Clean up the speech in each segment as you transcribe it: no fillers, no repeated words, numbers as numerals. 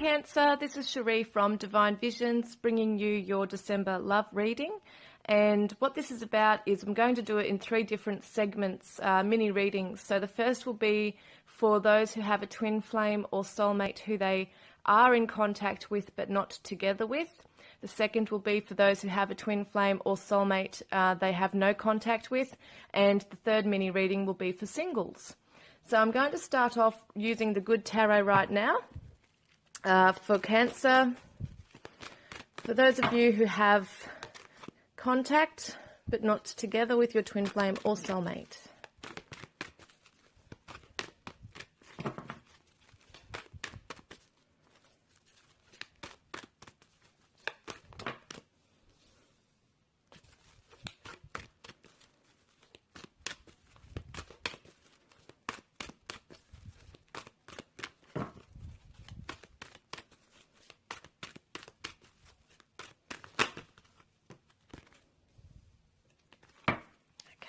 Cancer, this is Sheree from Divine Visions, bringing you your December love reading. And what this is about is I'm going to do it in 3 different segments, mini readings. So the first will be for those who have a twin flame or soulmate who they are in contact with but not together with. The second will be for those who have a twin flame or soulmate they have no contact with. And the third mini reading will be for singles. So I'm going to start off using the Good Tarot right now. For Cancer, for those of you who have contact but not together with your twin flame or soulmate.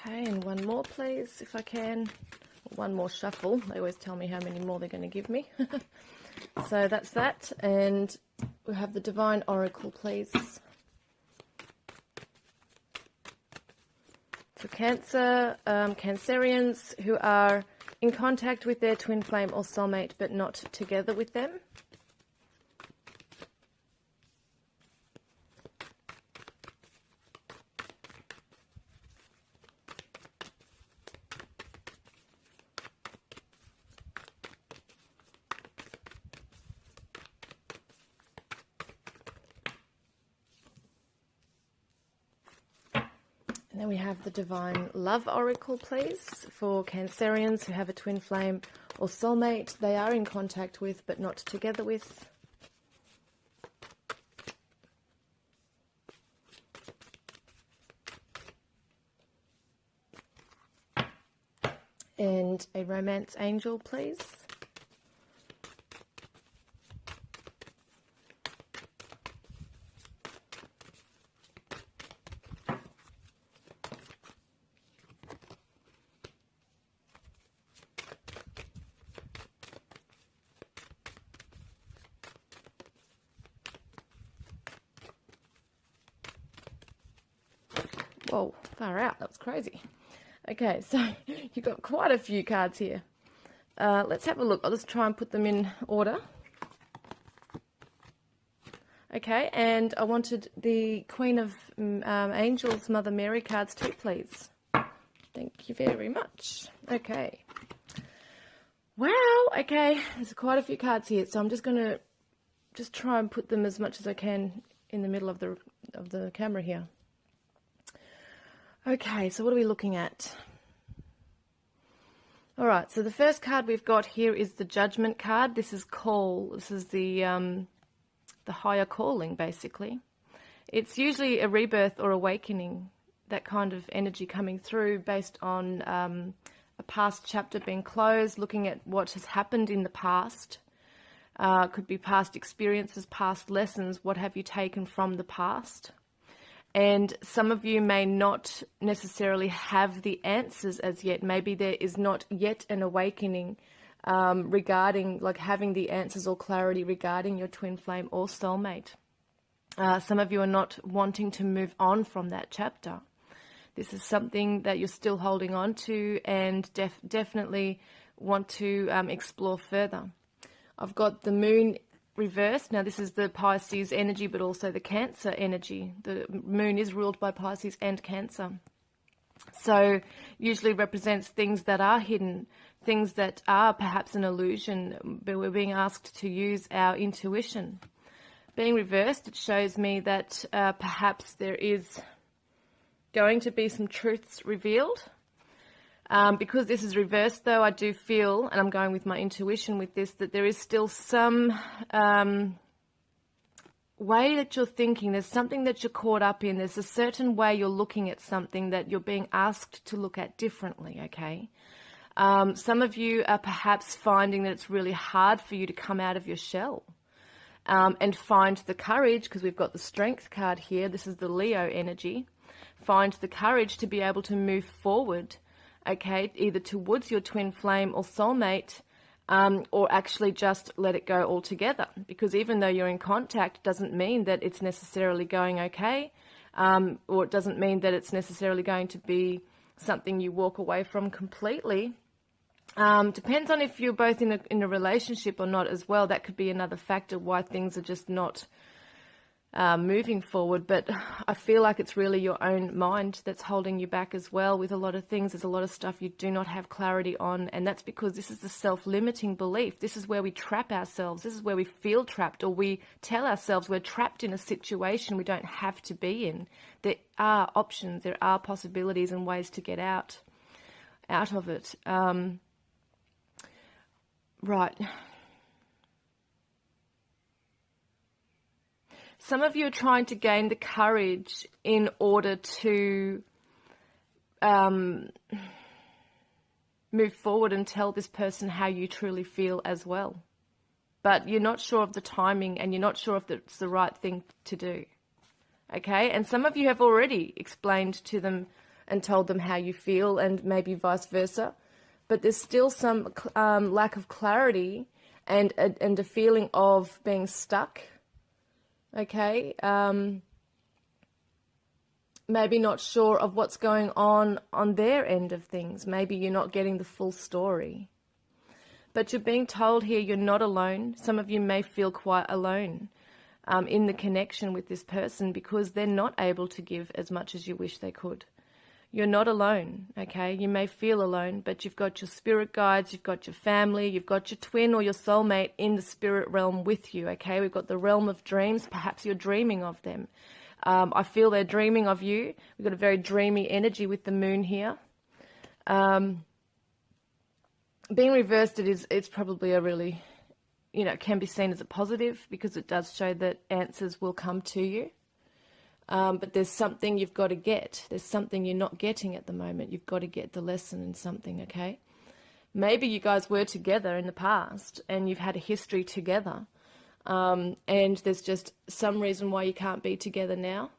Okay, and one more please, if I can. One more shuffle. They always tell me how many more they're going to give me. So that's that. And we'll have the Divine Oracle, please. For Cancer, Cancerians who are in contact with their twin flame or soulmate but not together with them. And then we have the Divine Love Oracle, please, for Cancerians who have a twin flame or soulmate they are in contact with but not together with. And a Romance Angel, please. Whoa, far out. That was crazy. Okay, so you've got quite a few cards here. Let's have a look. I'll just try and put them in order. Okay, and I wanted the Queen of Angels, Mother Mary cards too, please. Thank you very much. Okay. Wow, okay. There's quite a few cards here, so I'm just going to try and put them as much as I can in the middle of the camera here. Okay, so what are we looking at? All right, so the first card we've got here is the Judgment card. This is call. This is the higher calling, basically. It's usually a rebirth or awakening, that kind of energy coming through based on a past chapter being closed, looking at what has happened in the past. Could be past experiences, past lessons. What have you taken from the past? And some of you may not necessarily have the answers as yet. Maybe there is not yet an awakening regarding, like, having the answers or clarity regarding your twin flame or soulmate. Some of you are not wanting to move on from that chapter. This is something that you're still holding on to and definitely want to explore further. I've got the Moon reversed. Now this is the Pisces energy but also the Cancer energy. The moon is ruled by Pisces and Cancer. So usually represents things that are hidden, things that are perhaps an illusion, but we're being asked to use our intuition. Being reversed, it shows me that perhaps there is going to be some truths revealed. Because this is reversed, though, I do feel, and I'm going with my intuition with this, that there is still some way that you're thinking. There's something that you're caught up in. There's a certain way you're looking at something that you're being asked to look at differently, okay? Some of you are perhaps finding that it's really hard for you to come out of your shell and find the courage, because we've got the Strength card here. This is the Leo energy. Find the courage to be able to move forward, okay, either towards your twin flame or soulmate or actually just let it go altogether. Because even though you're in contact, doesn't mean that it's necessarily going okay, or it doesn't mean that it's necessarily going to be something you walk away from completely. Depends on if you're both in a relationship or not as well. That could be another factor why things are just not moving forward. But I feel like it's really your own mind that's holding you back as well with a lot of things. There's a lot of stuff you do not have clarity on, and that's because this is the self-limiting belief. This is where we trap ourselves. This is where we feel trapped, or we tell ourselves we're trapped in a situation we don't have to be in. There are options, there are possibilities and ways to get out of it. Right. Some of you are trying to gain the courage in order to move forward and tell this person how you truly feel as well. But you're not sure of the timing, and you're not sure if it's the right thing to do. Okay? And some of you have already explained to them and told them how you feel, and maybe vice versa. But there's still some lack of clarity and a feeling of being stuck. Okay, maybe not sure of what's going on their end of things. Maybe you're not getting the full story. But you're being told here you're not alone. Some of you may feel quite alone in the connection with this person because they're not able to give as much as you wish they could. You're not alone, okay? You may feel alone, but you've got your spirit guides, you've got your family, you've got your twin or your soulmate in the spirit realm with you, okay? We've got the realm of dreams. Perhaps you're dreaming of them. I feel they're dreaming of you. We've got a very dreamy energy with the moon here. Being reversed, it's probably a really, can be seen as a positive because it does show that answers will come to you. But there's something you've got to get. There's something you're not getting at the moment. You've got to get the lesson in something, okay? Maybe you guys were together in the past and you've had a history together. And there's just some reason why you can't be together now.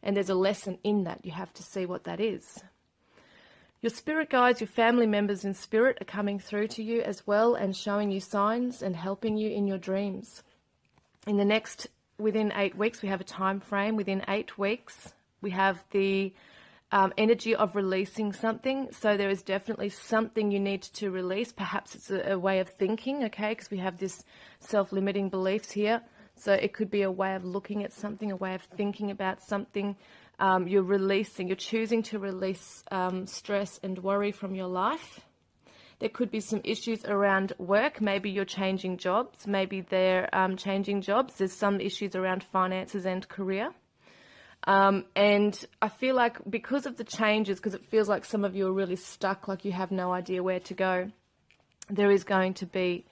And there's a lesson in that. You have to see what that is. Your spirit guides, your family members in spirit are coming through to you as well and showing you signs and helping you in your dreams. Within 8 weeks, we have a time frame. Within 8 weeks, we have the energy of releasing something. So there is definitely something you need to release. Perhaps it's a way of thinking, okay, because we have this self-limiting beliefs here. So it could be a way of looking at something, a way of thinking about something. You're choosing to release stress and worry from your life. There could be some issues around work. Maybe you're changing jobs. Maybe they're changing jobs. There's some issues around finances and career. And I feel like because of the changes, because it feels like some of you are really stuck, like you have no idea where to go, there is going to be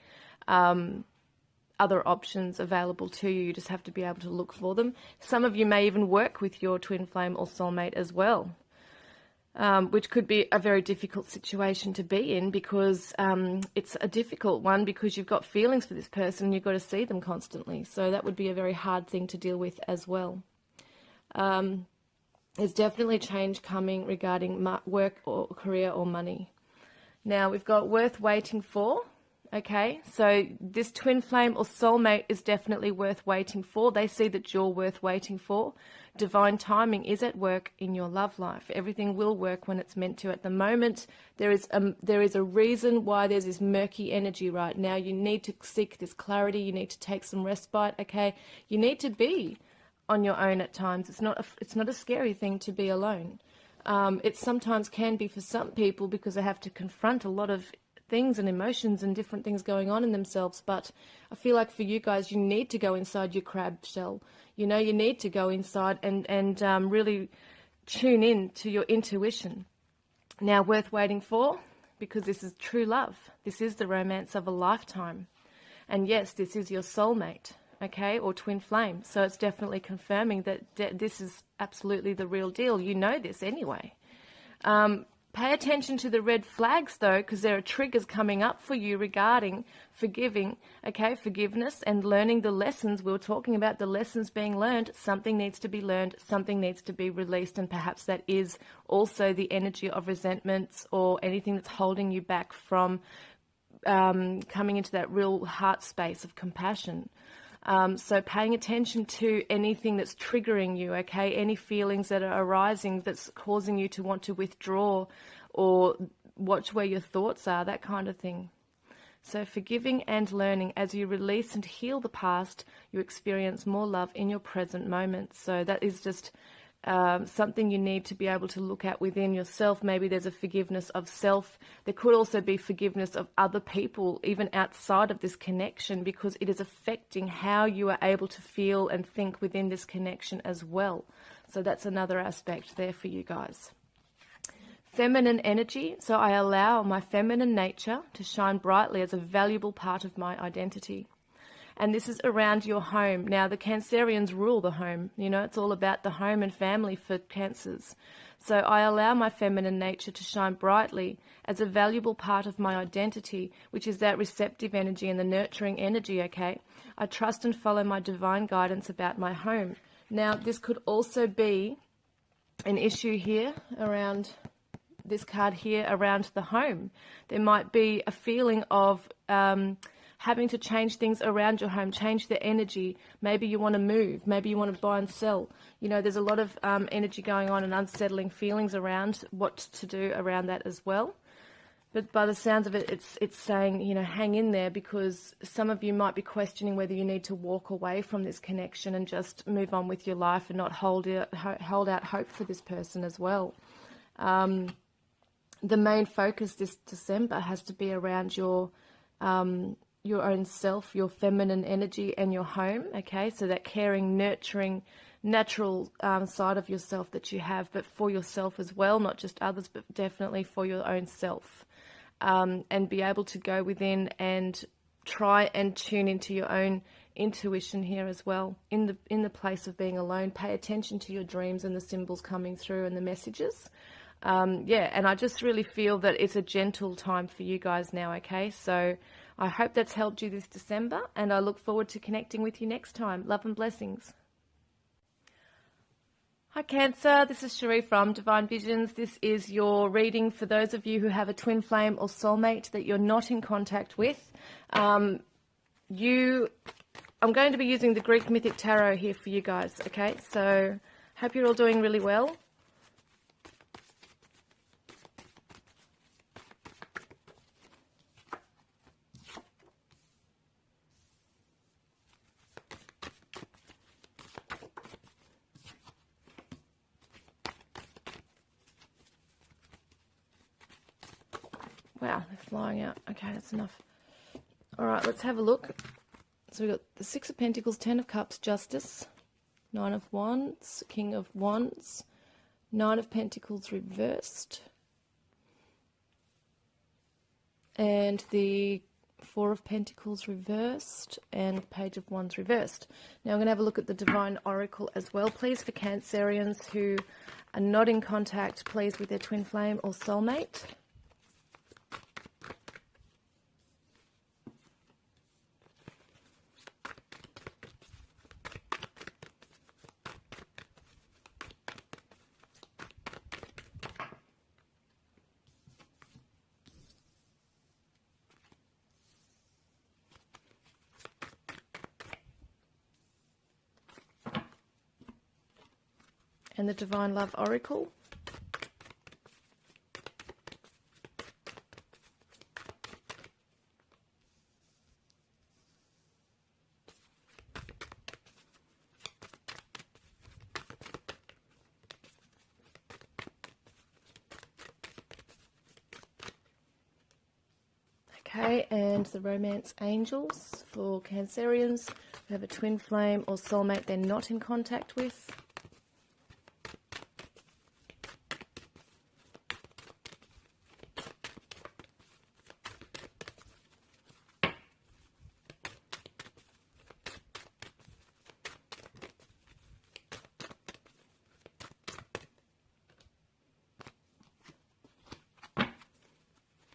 other options available to you. You just have to be able to look for them. Some of you may even work with your twin flame or soulmate as well. Which could be a very difficult situation to be in because it's a difficult one because you've got feelings for this person and you've got to see them constantly. So that would be a very hard thing to deal with as well. There's definitely change coming regarding work or career or money. Now we've got worth waiting for. Okay, so this twin flame or soulmate is definitely worth waiting for. They see that you're worth waiting for. Divine timing is at work in your love life. Everything will work when it's meant to. At the moment, there is a reason why there's this murky energy right now. You need to seek this clarity. You need to take some respite, okay? You need to be on your own at times. It's not a scary thing to be alone. It sometimes can be for some people because they have to confront a lot of things and emotions and different things going on in themselves. But I feel like for you guys, you need to go inside your crab shell. You need to go inside and really tune in to your intuition. Now, worth waiting for, because this is true love. This is the romance of a lifetime. And yes, this is your soulmate, okay, or twin flame. So it's definitely confirming that this is absolutely the real deal. You know this anyway. Pay attention to the red flags, though, because there are triggers coming up for you regarding forgiveness and learning the lessons. We were talking about the lessons being learned. Something needs to be learned. Something needs to be released. And perhaps that is also the energy of resentments or anything that's holding you back from coming into that real heart space of compassion. So paying attention to anything that's triggering you, okay? Any feelings that are arising that's causing you to want to withdraw, or watch where your thoughts are, that kind of thing. So forgiving and learning. As you release and heal the past, you experience more love in your present moment. So that is just something you need to be able to look at within yourself. Maybe there's a forgiveness of self. There could also be forgiveness of other people, even outside of this connection, because it is affecting how you are able to feel and think within this connection as well. So that's another aspect there for you guys. Feminine energy. So I allow my feminine nature to shine brightly as a valuable part of my identity. And this is around your home. Now, the Cancerians rule the home. You know, it's all about the home and family for Cancers. So I allow my feminine nature to shine brightly as a valuable part of my identity, which is that receptive energy and the nurturing energy, okay? I trust and follow my divine guidance about my home. Now, this could also be an issue here around this card here around the home. There might be a feeling of having to change things around your home, change the energy. Maybe you want to move. Maybe you want to buy and sell. You know, there's a lot of energy going on and unsettling feelings around what to do around that as well. But by the sounds of it, it's saying, you know, hang in there, because some of you might be questioning whether you need to walk away from this connection and just move on with your life and not hold out hope for this person as well. The main focus this December has to be around your own self, your feminine energy and your home, okay? So that caring, nurturing, natural side of yourself that you have, but for yourself as well, not just others, but definitely for your own self. And be able to go within and try and tune into your own intuition here as well. In the place of being alone, pay attention to your dreams and the symbols coming through and the messages. And I just really feel that it's a gentle time for you guys now, okay? So I hope that's helped you this December, and I look forward to connecting with you next time. Love and blessings. Hi Cancer, this is Sheree from Divine Visions. This is your reading for those of you who have a twin flame or soulmate that you're not in contact with. I'm going to be using the Greek Mythic Tarot here for you guys, okay? So hope you're all doing really well. Wow, they're flying out. Okay, that's enough. All right, let's have a look. So we've got the Six of Pentacles, Ten of Cups, Justice, Nine of Wands, King of Wands, Nine of Pentacles reversed, and the Four of Pentacles reversed, and Page of Wands reversed. Now I'm going to have a look at the Divine Oracle as well, please, for Cancerians who are not in contact, please, with their twin flame or soulmate. And the Divine Love Oracle. Okay, and the Romance Angels for Cancerians who have a twin flame or soulmate they're not in contact with.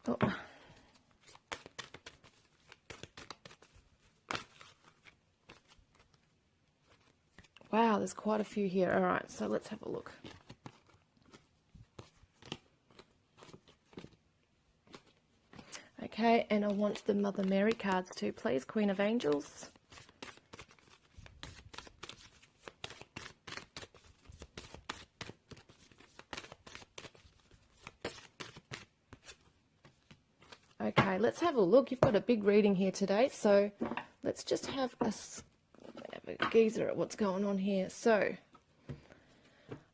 Oh. Wow, there's quite a few here. All right, so let's have a look. Okay, Okay, and I want the Mother Mary cards too, please. Queen of Angels. Okay, let's have a look. You've got a big reading here today, so let's just have a geezer at what's going on here. So,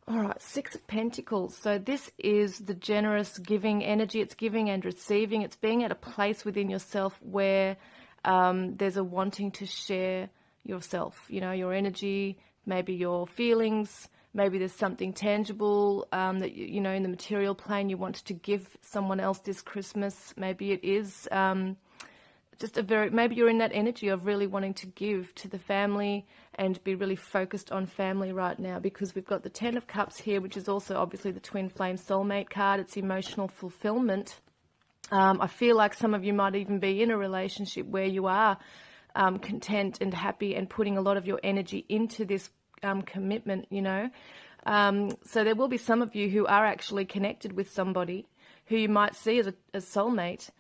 all right, Six of Pentacles. So this is the generous giving energy. It's giving and receiving. It's being at a place within yourself where there's a wanting to share yourself, you know, your energy, maybe your feelings. Maybe there's something tangible that, you know, in the material plane you want to give someone else this Christmas. Maybe it is maybe you're in that energy of really wanting to give to the family and be really focused on family right now, because we've got the Ten of Cups here, which is also obviously the Twin Flame Soulmate card. It's emotional fulfillment. I feel like some of you might even be in a relationship where you are content and happy and putting a lot of your energy into this commitment, you know. So there will be some of you who are actually connected with somebody who you might see as a soulmate,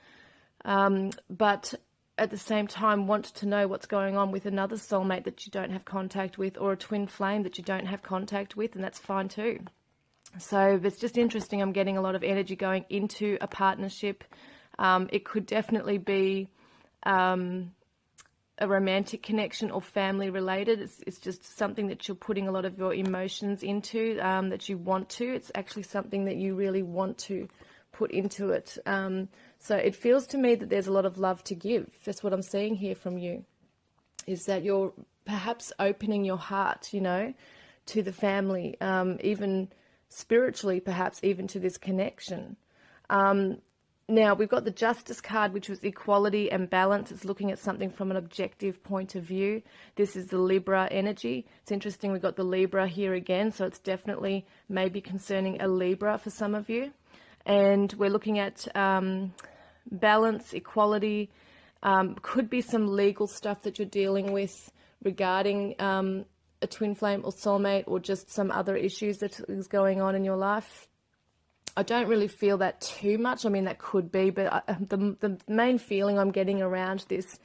but at the same time want to know what's going on with another soulmate that you don't have contact with, or a twin flame that you don't have contact with, and that's fine too. So it's just interesting. I'm getting a lot of energy going into a partnership. It could definitely be a romantic connection or family related. It's just something that you're putting a lot of your emotions into, that you want to. It's actually something that you really want to put into it. So it feels to me that there's a lot of love to give. That's what I'm seeing here from you, is that you're perhaps opening your heart, you know, to the family, even spiritually, perhaps even to this connection. Now, we've got the Justice card, which was equality and balance. It's looking at something from an objective point of view. This is the Libra energy. It's interesting, we've got the Libra here again, so it's definitely maybe concerning a Libra for some of you. And we're looking at balance, equality. Could be some legal stuff that you're dealing with regarding a twin flame or soulmate, or just some other issues that is going on in your life. I don't really feel that too much. I mean, that could be, but the main feeling I'm getting around this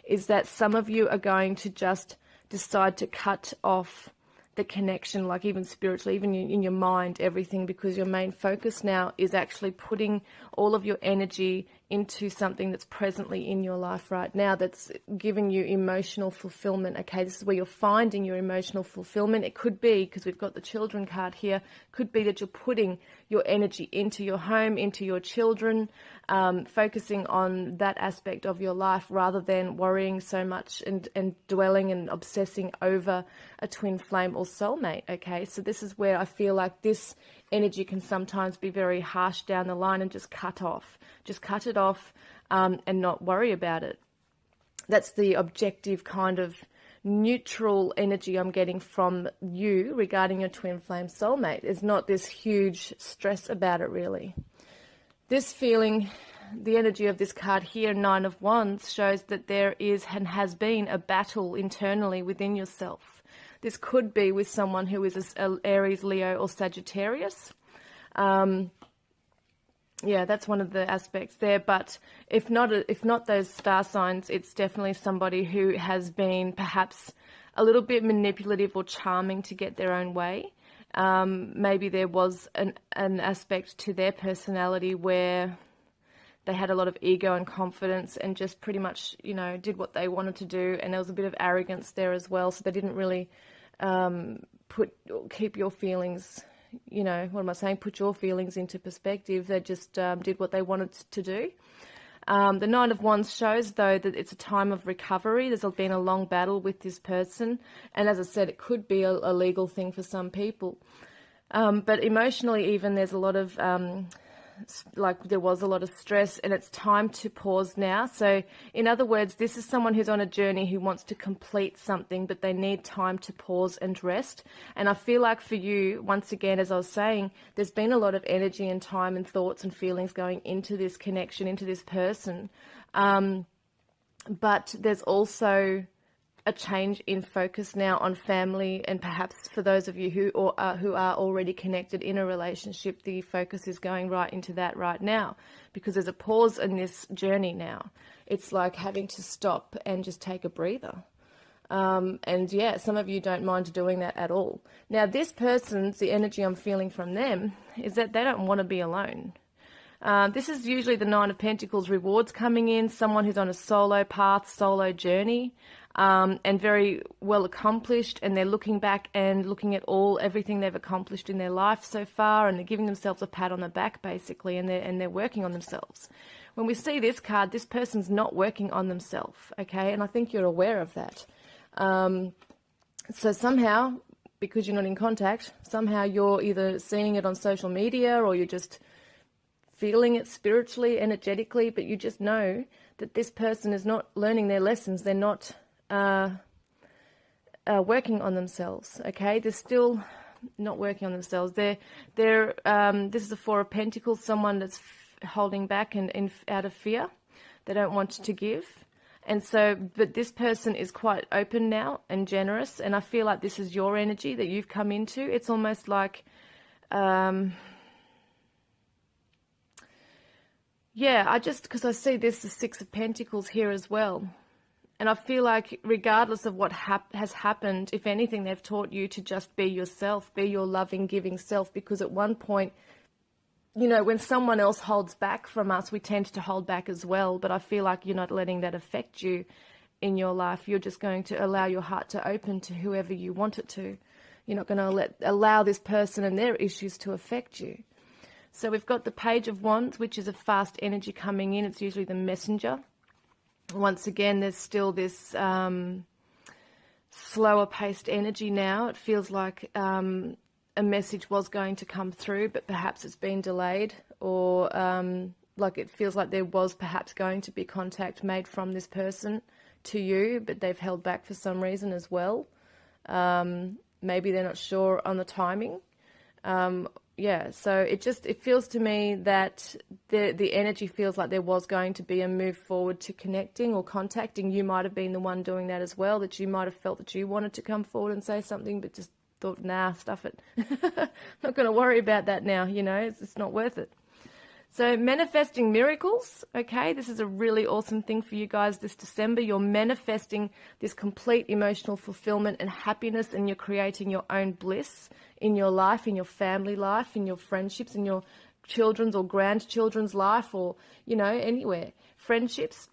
is that some of you are going to just decide to cut off the connection, like even spiritually, even in your mind, everything, because your main focus now is actually putting all of your energy into something that's presently in your life right now, that's giving you emotional fulfillment. Okay, this is where you're finding your emotional fulfillment. It could be, because we've got the Children card here, could be that you're putting your energy into your home, into your children, focusing on that aspect of your life rather than worrying so much and dwelling and obsessing over a twin flame or soulmate. Okay, so this is where I feel like this energy can sometimes be very harsh down the line, and just cut it off and not worry about it. That's the objective kind of neutral energy I'm getting from you regarding your twin flame soulmate. There's not this huge stress about it, really. This feeling, the energy of this card here, Nine of Wands, shows that there is and has been a battle internally within yourself. This could be with someone who is a Aries, Leo, or Sagittarius. Yeah, that's one of the aspects there. But if not those star signs, it's definitely somebody who has been perhaps a little bit manipulative or charming to get their own way. Maybe there was an aspect to their personality where they had a lot of ego and confidence and just pretty much, you know, did what they wanted to do. And there was a bit of arrogance there as well. So they didn't really keep your feelings, you know, what am I saying? Put your feelings into perspective. They just did what they wanted to do. The Nine of Wands shows, though, that it's a time of recovery. There's been a long battle with this person. And as I said, it could be a legal thing for some people. But emotionally, even, there's a lot of, there was a lot of stress, and it's time to pause now. So in other words, this is someone who's on a journey who wants to complete something, but they need time to pause and rest. And I feel like for you, once again, as I was saying, there's been a lot of energy and time and thoughts and feelings going into this connection, into this person. But there's also a change in focus now on family, and perhaps for those of you who are already connected in a relationship, the focus is going right into that right now, because there's a pause in this journey now. It's like having to stop and just take a breather. And yeah, some of you don't mind doing that at all. Now, this person's, the energy I'm feeling from them is that they don't want to be alone. This is usually the Nine of Pentacles rewards coming in, someone who's on a solo path, solo journey, and very well accomplished, and they're looking back and looking at everything they've accomplished in their life so far, and they're giving themselves a pat on the back, basically, and they're working on themselves. When we see this card, this person's not working on themselves, okay? And I think you're aware of that. So somehow, because you're not in contact, somehow you're either seeing it on social media, or you're just feeling it spiritually, energetically, but you just know that this person is not learning their lessons. They're not working on themselves, okay? They're still not working on themselves. This is the Four of Pentacles, someone that's holding back and out of fear. They don't want to give. And so, but this person is quite open now and generous, and I feel like this is your energy that you've come into. It's almost like, because I see this, the Six of Pentacles here as well. And I feel like regardless of what has happened, if anything, they've taught you to just be yourself, be your loving, giving self, because at one point, you know, when someone else holds back from us, we tend to hold back as well. But I feel like you're not letting that affect you in your life. You're just going to allow your heart to open to whoever you want it to. You're not going to allow this person and their issues to affect you. So we've got the Page of Wands, which is a fast energy coming in. It's usually the messenger. Once again, there's still this slower paced energy now. It feels like a message was going to come through, but perhaps it's been delayed, or like it feels like there was perhaps going to be contact made from this person to you, but they've held back for some reason as well. Maybe they're not sure on the timing. So it feels to me that the energy feels like there was going to be a move forward to connecting or contacting. You might have been the one doing that as well, that you might have felt that you wanted to come forward and say something, but just thought, nah, stuff it. Not going to worry about that now, you know, it's not worth it. So manifesting miracles, okay, this is a really awesome thing for you guys this December. You're manifesting this complete emotional fulfillment and happiness, and you're creating your own bliss in your life, in your family life, in your friendships, in your children's or grandchildren's life, or, you know, anywhere. Friendships.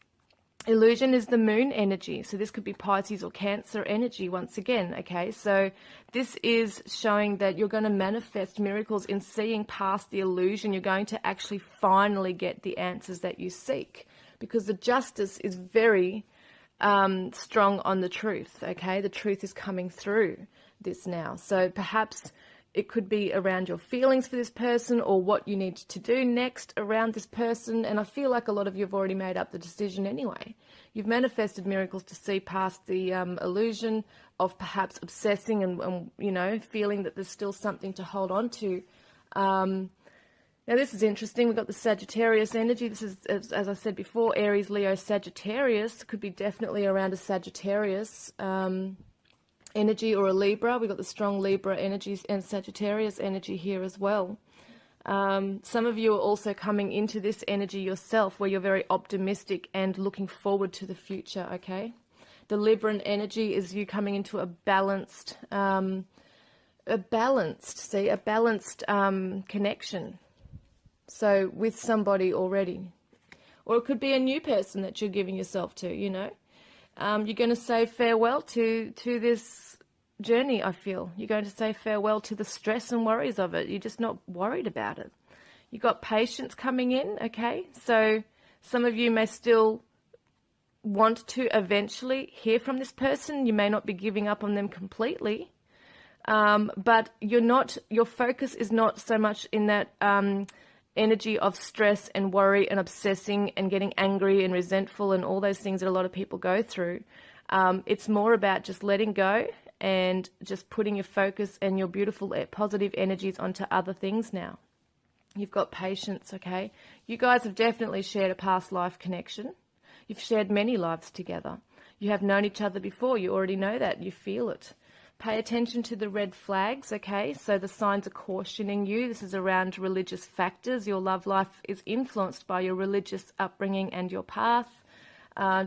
Illusion is the moon energy. So this could be Pisces or Cancer energy once again, okay? So this is showing that you're going to manifest miracles in seeing past the illusion. You're going to actually finally get the answers that you seek, because the justice is very strong on the truth, okay? The truth is coming through this now. So perhaps it could be around your feelings for this person, or what you need to do next around this person. And I feel like a lot of you have already made up the decision anyway. You've manifested miracles to see past the illusion of perhaps obsessing and, you know, feeling that there's still something to hold on to. Now, this is interesting. We've got the Sagittarius energy. This is, as I said before, Aries, Leo, Sagittarius. Could be definitely around a Sagittarius energy, or a Libra. We've got the strong Libra energies and Sagittarius energy here as well. Some of you are also coming into this energy yourself, where you're very optimistic and looking forward to the future, okay? The Libran energy is you coming into a balanced connection. So with somebody already. Or it could be a new person that you're giving yourself to, you know. You're going to say farewell to this journey, I feel. You're going to say farewell to the stress and worries of it. You're just not worried about it. You've got patience coming in, okay? So some of you may still want to eventually hear from this person. You may not be giving up on them completely. But your focus is not so much in that energy of stress and worry and obsessing and getting angry and resentful and all those things that a lot of people go through. It's more about just letting go and just putting your focus and your beautiful positive energies onto other things now. You've got patience, okay? You guys have definitely shared a past life connection. You've shared many lives together. You have known each other before. You already know that. You feel it. Pay attention to the red flags, okay? So the signs are cautioning you. This is around religious factors. Your love life is influenced by your religious upbringing and your path.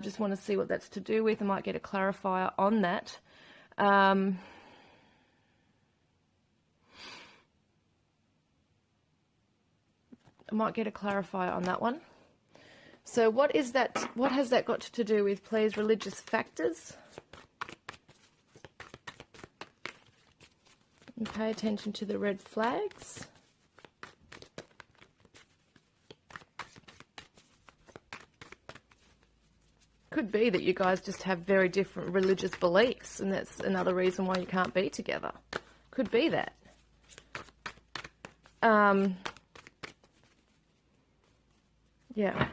Just want to see what that's to do with. I might get a clarifier on that. I might get a clarifier on that one. So what is that? What has that got to do with, please? Religious factors. And pay attention to the red flags. Could be that you guys just have very different religious beliefs, and that's another reason why you can't be together. Could be that. Yeah.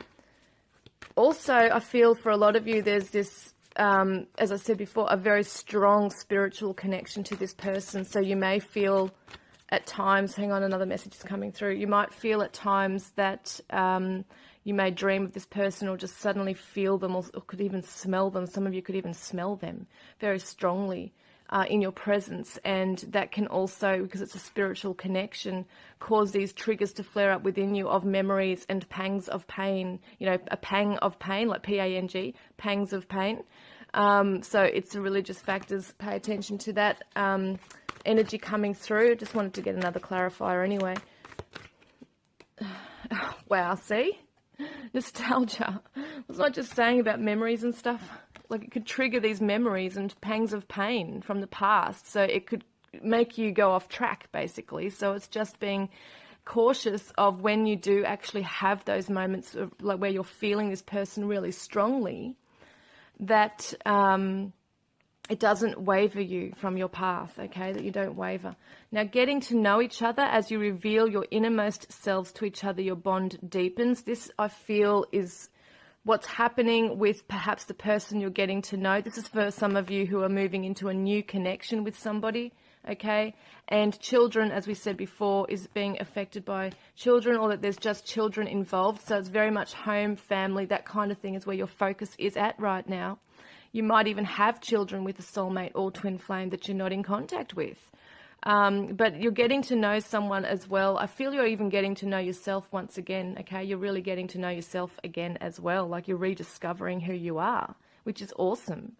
Also, I feel for a lot of you, there's this, as I said before, a very strong spiritual connection to this person. So you may feel at times, hang on, another message is coming through. You might feel at times that you may dream of this person or just suddenly feel them or could even smell them. Some of you could even smell them very strongly in your presence. And that can also, because it's a spiritual connection, cause these triggers to flare up within you of memories and pangs of pain. You know, a pang of pain, like P-A-N-G, pangs of pain. So it's the religious factors. Pay attention to that energy coming through. Just wanted to get another clarifier anyway. Wow, see? Nostalgia. Was I just saying about memories and stuff? Like, it could trigger these memories and pangs of pain from the past. So it could make you go off track, basically. So it's just being cautious of when you do actually have those moments of, like, where you're feeling this person really strongly, that it doesn't waver you from your path, okay, that you don't waver. Now, getting to know each other as you reveal your innermost selves to each other, your bond deepens. This, I feel, is what's happening with perhaps the person you're getting to know. This is for some of you who are moving into a new connection with somebody, okay? And children, as we said before, is being affected by children, or that there's just children involved. So it's very much home, family, that kind of thing is where your focus is at right now. You might even have children with a soulmate or twin flame that you're not in contact with. But you're getting to know someone as well. I feel you're even getting to know yourself once again, okay? You're really getting to know yourself again as well, like you're rediscovering who you are, which is awesome.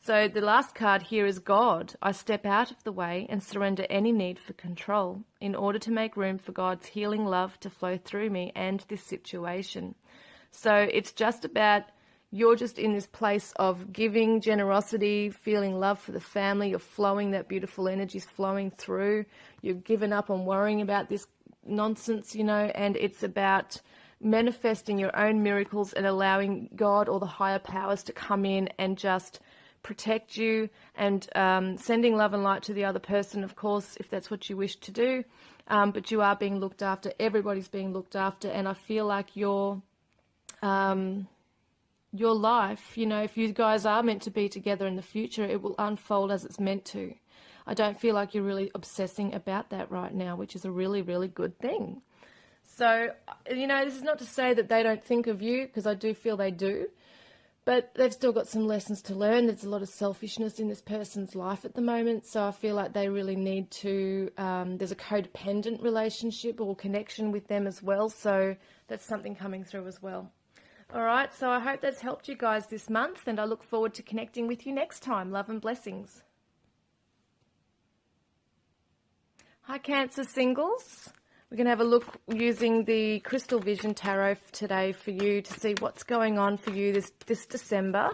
So the last card here is God. I step out of the way and surrender any need for control in order to make room for God's healing love to flow through me and this situation. So it's just about, you're just in this place of giving, generosity, feeling love for the family. You're flowing, that beautiful energy is flowing through. You've given up on worrying about this nonsense, you know, and it's about manifesting your own miracles and allowing God or the higher powers to come in and just protect you, and sending love and light to the other person, of course, if that's what you wish to do. But you are being looked after. Everybody's being looked after. And I feel like your life, you know, if you guys are meant to be together in the future, it will unfold as it's meant to. I don't feel like you're really obsessing about that right now, which is a really, really good thing. So, you know, this is not to say that they don't think of you, because I do feel they do, but they've still got some lessons to learn. There's a lot of selfishness in this person's life at the moment, so I feel like they really need to, there's a codependent relationship or connection with them as well, so that's something coming through as well. All right, so I hope that's helped you guys this month, and I look forward to connecting with you next time. Love and blessings. Hi, Cancer singles. We're going to have a look using the Crystal Vision Tarot today for you to see what's going on for you this December.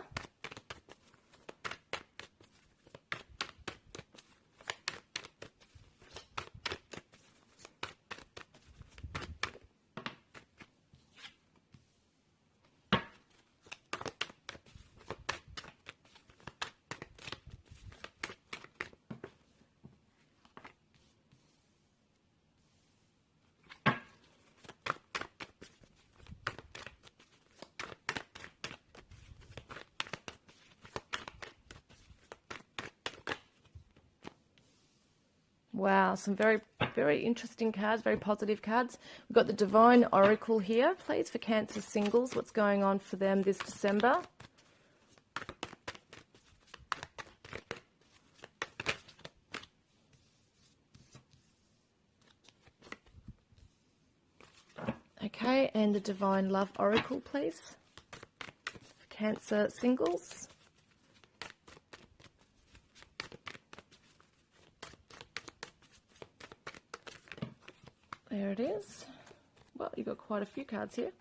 Wow, some very, very interesting cards, very positive cards. We've got the Divine Oracle here, please, for Cancer singles. What's going on for them this December? Okay, and the Divine Love Oracle, please. For Cancer singles. There it is. Well, you've got quite a few cards here.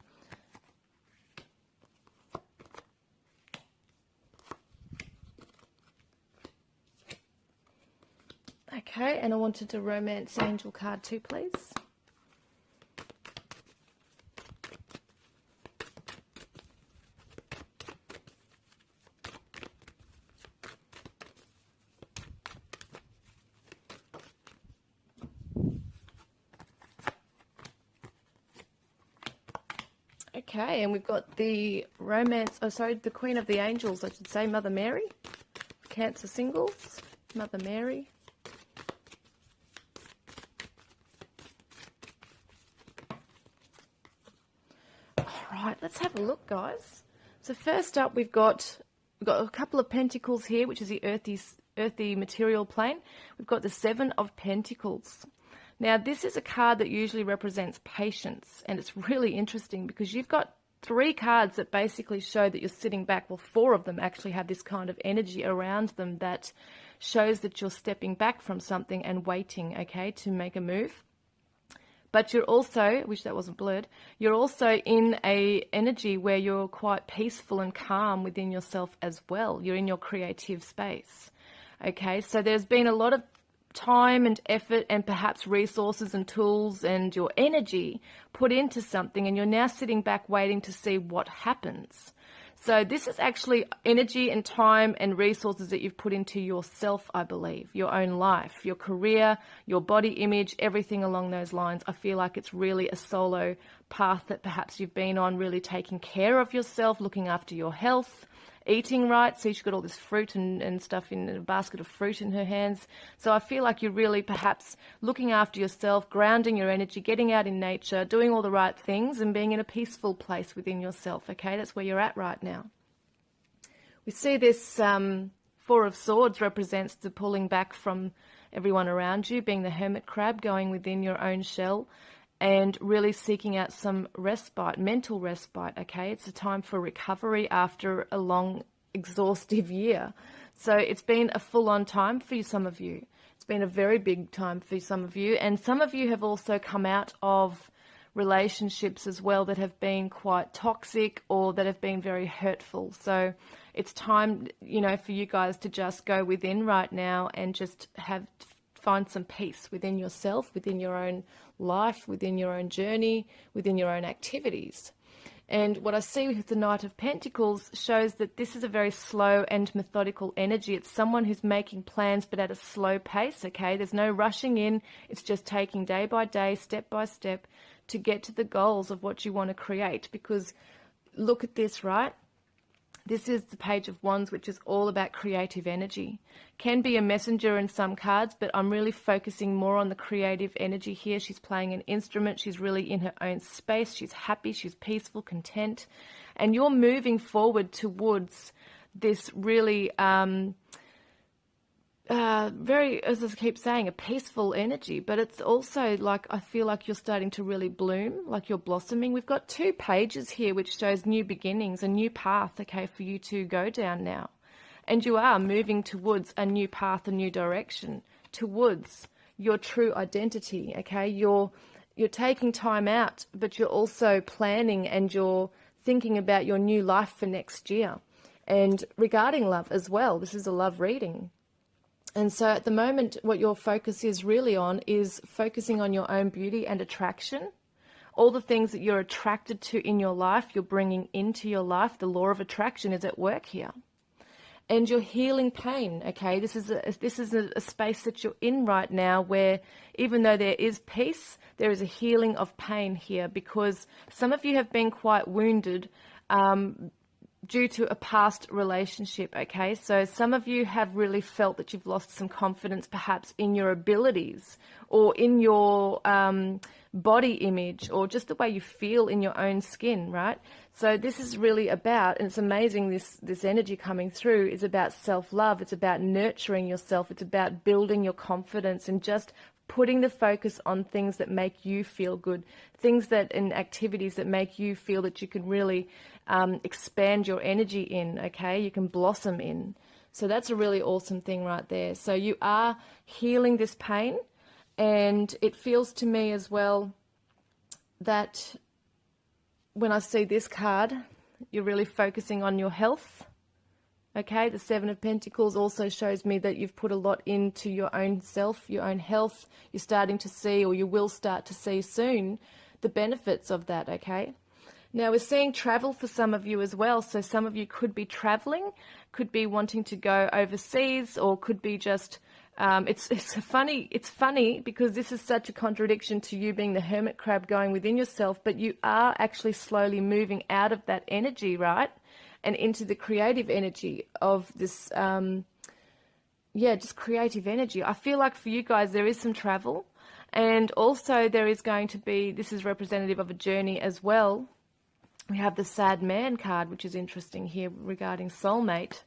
Okay, and I wanted a Romance Angel card too, please. Okay, and we've got the the Queen of the Angels, I should say, Mother Mary. Cancer singles, Mother Mary. All right, let's have a look, guys. So first up, we've got a couple of Pentacles here, which is the earthy material plane. We've got the Seven of Pentacles. Now, this is a card that usually represents patience, and it's really interesting because you've got 3 cards that basically show that you're sitting back. Well, 4 of them actually have this kind of energy around them that shows that you're stepping back from something and waiting, okay, to make a move. But you're also, I wish that wasn't blurred, you're also in a energy where you're quite peaceful and calm within yourself as well. You're in your creative space, okay? So there's been a lot of time and effort and perhaps resources and tools and your energy put into something, and you're now sitting back waiting to see what happens. So this is actually energy and time and resources that you've put into yourself, I believe, your own life, your career, your body image, everything along those lines. I feel like it's really a solo path that perhaps you've been on, really taking care of yourself, looking after your health, eating right. See, she's got all this fruit and stuff in a basket of fruit in her hands. So I feel like you're really perhaps looking after yourself, grounding your energy, getting out in nature, doing all the right things and being in a peaceful place within yourself. Okay, that's where you're at right now. We see this Four of Swords represents the pulling back from everyone around you, being the hermit crab, going within your own shell and really seeking out some respite, mental respite, okay? It's a time for recovery after a long, exhaustive year. So it's been a full-on time for some of you. It's been a very big time for some of you. And some of you have also come out of relationships as well that have been quite toxic or that have been very hurtful. So it's time, you know, for you guys to just go within right now and just find some peace within yourself, within your own life, within your own journey, within your own activities. And what I see with the Knight of Pentacles shows that this is a very slow and methodical energy. It's someone who's making plans but at a slow pace, okay? There's no rushing in. It's just taking day by day, step by step to get to the goals of what you want to create. Because look at this, right? This is the Page of Wands, which is all about creative energy. Can be a messenger in some cards, but I'm really focusing more on the creative energy here. She's playing an instrument. She's really in her own space. She's happy. She's peaceful, content. And you're moving forward towards this really very, as I keep saying, a peaceful energy, but it's also like, I feel like you're starting to really bloom, like you're blossoming. We've got 2 pages here, which shows new beginnings, a new path, okay, for you to go down now. And you are moving towards a new path, a new direction, towards your true identity, okay? You're taking time out, but you're also planning and you're thinking about your new life for next year. And regarding love as well, this is a love reading. And so at the moment, what your focus is really on is focusing on your own beauty and attraction. All the things that you're attracted to in your life, you're bringing into your life. The law of attraction is at work here. And you're healing pain, okay? This is a space that you're in right now where even though there is peace, there is a healing of pain here because some of you have been quite wounded due to a past relationship, okay? So some of you have really felt that you've lost some confidence perhaps in your abilities or in your body image or just the way you feel in your own skin, right? So this is really about, and it's amazing, this energy coming through is about self-love. It's about nurturing yourself. It's about building your confidence and just putting the focus on things that make you feel good, things that and activities that make you feel that you can really expand your energy in, okay? You can blossom in. So that's a really awesome thing right there. So you are healing this pain, and it feels to me as well that when I see this card, you're really focusing on your health. Okay, the Seven of Pentacles also shows me that you've put a lot into your own self, your own health. You're starting to see, or you will start to see soon, the benefits of that, okay? Now, we're seeing travel for some of you as well. So some of you could be traveling, could be wanting to go overseas, or could be just, it's funny because this is such a contradiction to you being the hermit crab going within yourself, but you are actually slowly moving out of that energy, right? And into the creative energy of this, just creative energy. I feel like for you guys, there is some travel. And also there is going to be, this is representative of a journey as well. We have the Sad Man card, which is interesting here regarding soulmate.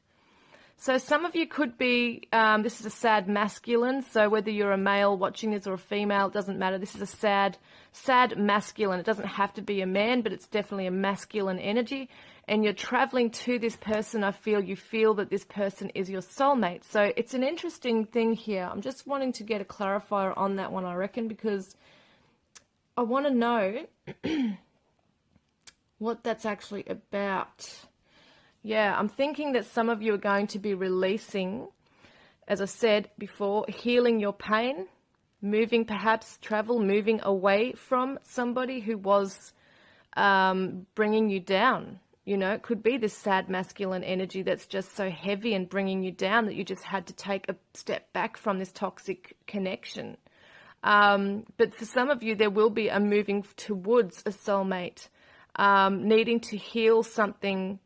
So some of you could be, this is a sad masculine. So whether you're a male watching this or a female, it doesn't matter. This is a sad masculine. It doesn't have to be a man, but it's definitely a masculine energy. And you're traveling to this person. You feel that this person is your soulmate. So it's an interesting thing here. I'm just wanting to get a clarifier on that one, I reckon, because I want to know what that's actually about. Yeah, I'm thinking that some of you are going to be releasing, as I said before, healing your pain, moving away from somebody who was bringing you down. You know, it could be this sad masculine energy that's just so heavy and bringing you down that you just had to take a step back from this toxic connection. But for some of you, there will be a moving towards a soulmate, needing to heal something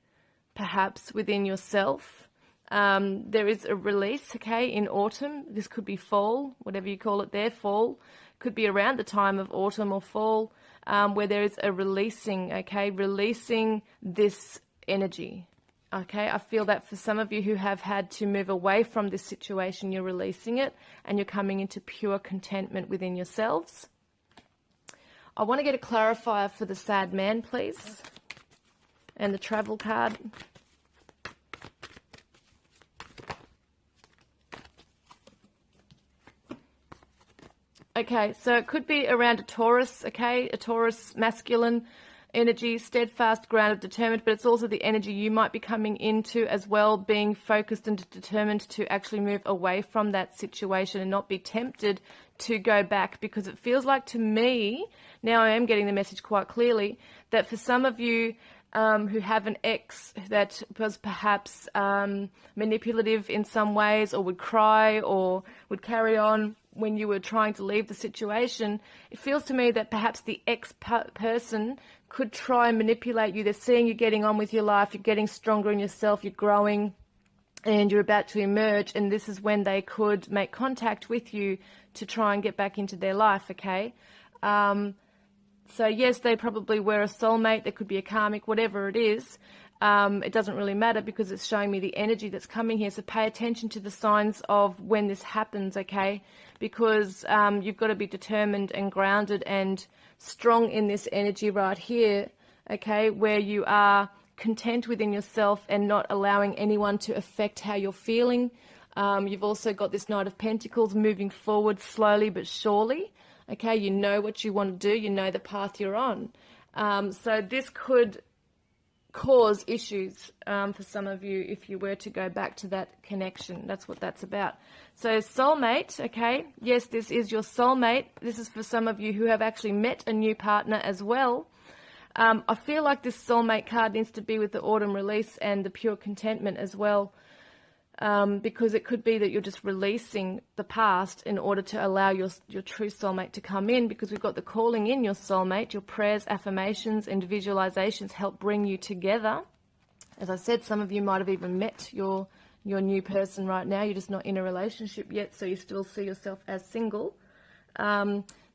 perhaps within yourself. There is a release, okay, in autumn. This could be fall, whatever you call it there, fall. Could be around the time of autumn or fall, where there is a releasing, okay, releasing this energy, okay? I feel that for some of you who have had to move away from this situation, you're releasing it and you're coming into pure contentment within yourselves. I want to get a clarifier for the Sad Man, please, and the Travel card. Okay, so it could be around a Taurus, okay, a Taurus masculine energy, steadfast, grounded, determined, but it's also the energy you might be coming into as well, being focused and determined to actually move away from that situation and not be tempted to go back, because it feels like to me, now I am getting the message quite clearly, that for some of you who have an ex that was perhaps manipulative in some ways, or would cry or would carry on when you were trying to leave the situation, it feels to me that perhaps the person could try and manipulate you. They're seeing you getting on with your life, you're getting stronger in yourself, you're growing, and you're about to emerge, and this is when they could make contact with you to try and get back into their life, okay? So yes, they probably were a soulmate, there could be a karmic, whatever it is. It doesn't really matter because it's showing me the energy that's coming here. So pay attention to the signs of when this happens, okay? Because you've got to be determined and grounded and strong in this energy right here, okay? Where you are content within yourself and not allowing anyone to affect how you're feeling. You've also got this Knight of Pentacles moving forward slowly but surely, okay? You know what you want to do. You know the path you're on. So this could cause issues for some of you if you were to go back to that connection. That's what that's about. So soulmate, okay, yes, this is your soulmate. This is for some of you who have actually met a new partner as well. I feel like this soulmate card needs to be with the autumn release and the pure contentment as well, because it could be that you're just releasing the past in order to allow your true soulmate to come in, because we've got the calling in your soulmate. Your prayers, affirmations, and visualizations help bring you together. As I said, some of you might have even met your new person right now. You're just not in a relationship yet, so you still see yourself as single.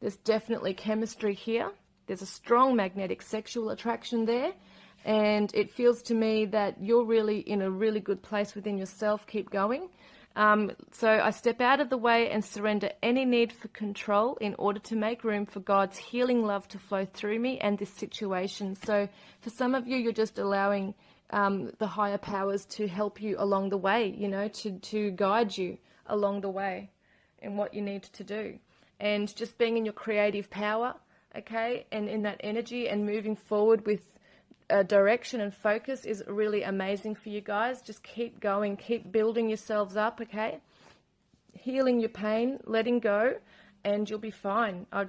There's definitely chemistry here. There's a strong magnetic sexual attraction there. And it feels to me that you're really in a really good place within yourself. Keep going. So I step out of the way and surrender any need for control in order to make room for God's healing love to flow through me and this situation. So for some of you, you're just allowing the higher powers to help you along the way, you know, to guide you along the way in what you need to do. And just being in your creative power, okay, and in that energy and moving forward with direction and focus is really amazing for you guys. Just keep going, keep building yourselves up, okay? Healing your pain, letting go, and you'll be fine. I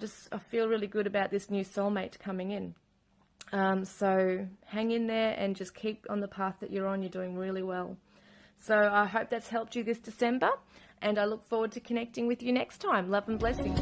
feel really good about this new soulmate coming in. So hang in there and just keep on the path that you're on. You're doing really well. So I hope that's helped you this December, and I look forward to connecting with you next time. Love and blessings.